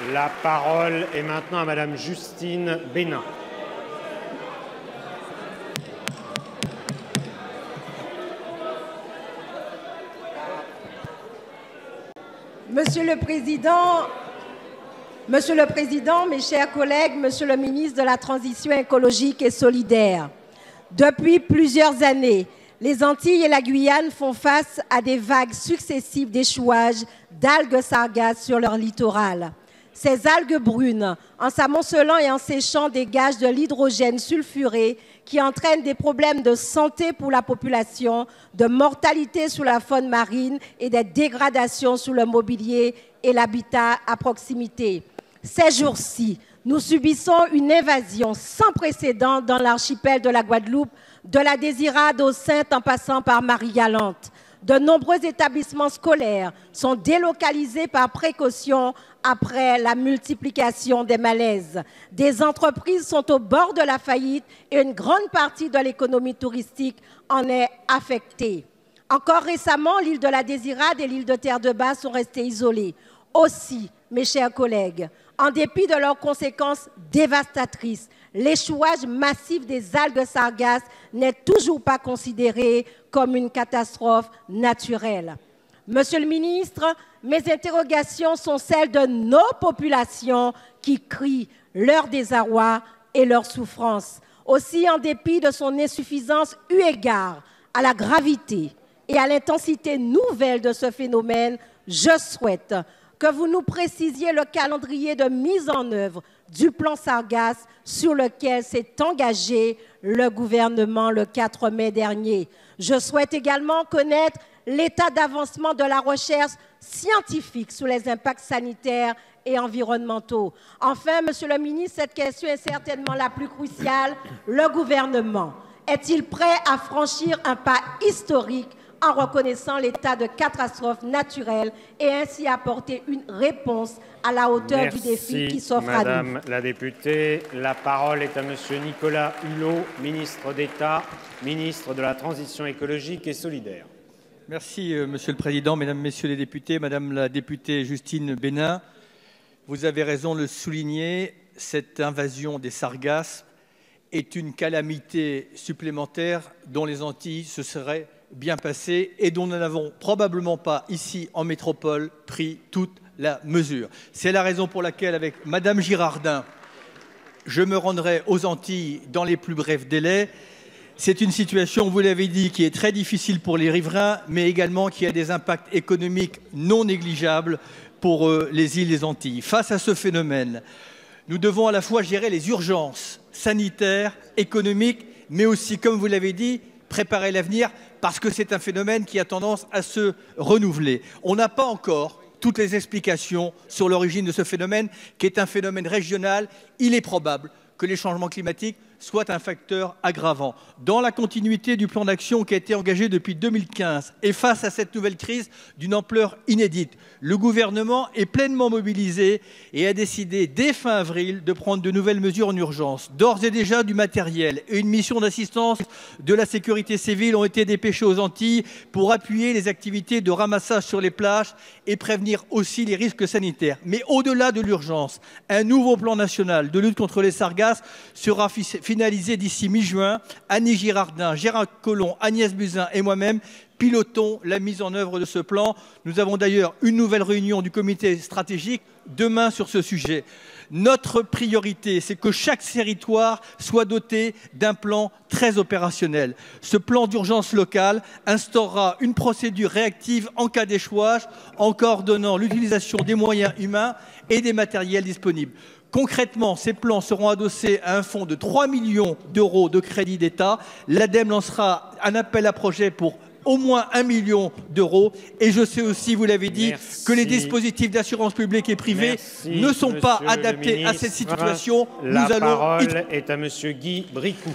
La parole est maintenant à Madame Justine Bénin. Monsieur le Président, mes chers collègues, Monsieur le ministre de la Transition écologique et solidaire, depuis plusieurs années, les Antilles et la Guyane font face à des vagues successives d'échouages d'algues sargasses sur leur littoral. Ces algues brunes, en s'amoncelant et en séchant, dégagent de l'hydrogène sulfuré qui entraîne des problèmes de santé pour la population, de mortalité sur la faune marine et des dégradations sur le mobilier et l'habitat à proximité. Ces jours-ci, nous subissons une invasion sans précédent dans l'archipel de la Guadeloupe, de la Désirade aux Saintes en passant par Marie-Galante. De nombreux établissements scolaires sont délocalisés par précaution après la multiplication des malaises. Des entreprises sont au bord de la faillite et une grande partie de l'économie touristique en est affectée. Encore récemment, l'île de la Désirade et l'île de Terre-de-Bas sont restées isolées. Aussi, mes chers collègues, en dépit de leurs conséquences dévastatrices, l'échouage massif des algues sargasses n'est toujours pas considéré comme une catastrophe naturelle. Monsieur le ministre, mes interrogations sont celles de nos populations qui crient leur désarroi et leur souffrance. Aussi, en dépit de son insuffisance eu égard à la gravité et à l'intensité nouvelle de ce phénomène, je souhaite que vous nous précisiez le calendrier de mise en œuvre du plan Sargasses sur lequel s'est engagé le gouvernement le 4 mai dernier. Je souhaite également connaître l'état d'avancement de la recherche scientifique sur les impacts sanitaires et environnementaux. Enfin, Monsieur le ministre, cette question est certainement la plus cruciale. Le gouvernement est-il prêt à franchir un pas historique en reconnaissant l'état de catastrophe naturelle et ainsi apporter une réponse à la hauteur du défi qui s'offre à nous. Madame la députée, la parole est à Monsieur Nicolas Hulot, ministre d'État, ministre de la Transition écologique et solidaire. Merci, Monsieur le Président, Mesdames, Messieurs les députés, Madame la députée Justine Bénin. Vous avez raison de le souligner, cette invasion des sargasses est une calamité supplémentaire dont les Antilles se seraient bien passé et dont nous n'avons probablement pas ici en métropole pris toute la mesure. C'est la raison pour laquelle, avec Madame Girardin, je me rendrai aux Antilles dans les plus brefs délais. C'est une situation, vous l'avez dit, qui est très difficile pour les riverains, mais également qui a des impacts économiques non négligeables pour les îles des Antilles. Face à ce phénomène, nous devons à la fois gérer les urgences sanitaires, économiques, mais aussi, comme vous l'avez dit, préparer l'avenir, parce que c'est un phénomène qui a tendance à se renouveler. On n'a pas encore toutes les explications sur l'origine de ce phénomène, qui est un phénomène régional. Il est probable que les changements climatiques soient un facteur aggravant. Dans la continuité du plan d'action qui a été engagé depuis 2015 et face à cette nouvelle crise d'une ampleur inédite, le gouvernement est pleinement mobilisé et a décidé dès fin avril de prendre de nouvelles mesures en urgence. D'ores et déjà, du matériel et une mission d'assistance de la sécurité civile ont été dépêchés aux Antilles pour appuyer les activités de ramassage sur les plages et prévenir aussi les risques sanitaires. Mais au-delà de l'urgence, un nouveau plan national de lutte contre les sargasses sera finalisé d'ici mi-juin. Annie Girardin, Gérard Collomb, Agnès Buzyn et moi-même pilotons la mise en œuvre de ce plan. Nous avons d'ailleurs une nouvelle réunion du comité stratégique demain sur ce sujet. Notre priorité, c'est que chaque territoire soit doté d'un plan très opérationnel. Ce plan d'urgence locale instaurera une procédure réactive en cas d'échouage en coordonnant l'utilisation des moyens humains et des matériels disponibles. Concrètement, ces plans seront adossés à un fonds de 3 millions d'euros de crédit d'État. L'ADEME lancera un appel à projet pour au moins 1 million d'euros. Et je sais aussi, vous l'avez dit, que les dispositifs d'assurance publique et privée ne sont pas adaptés à cette situation. La parole est à Monsieur Guy Bricout.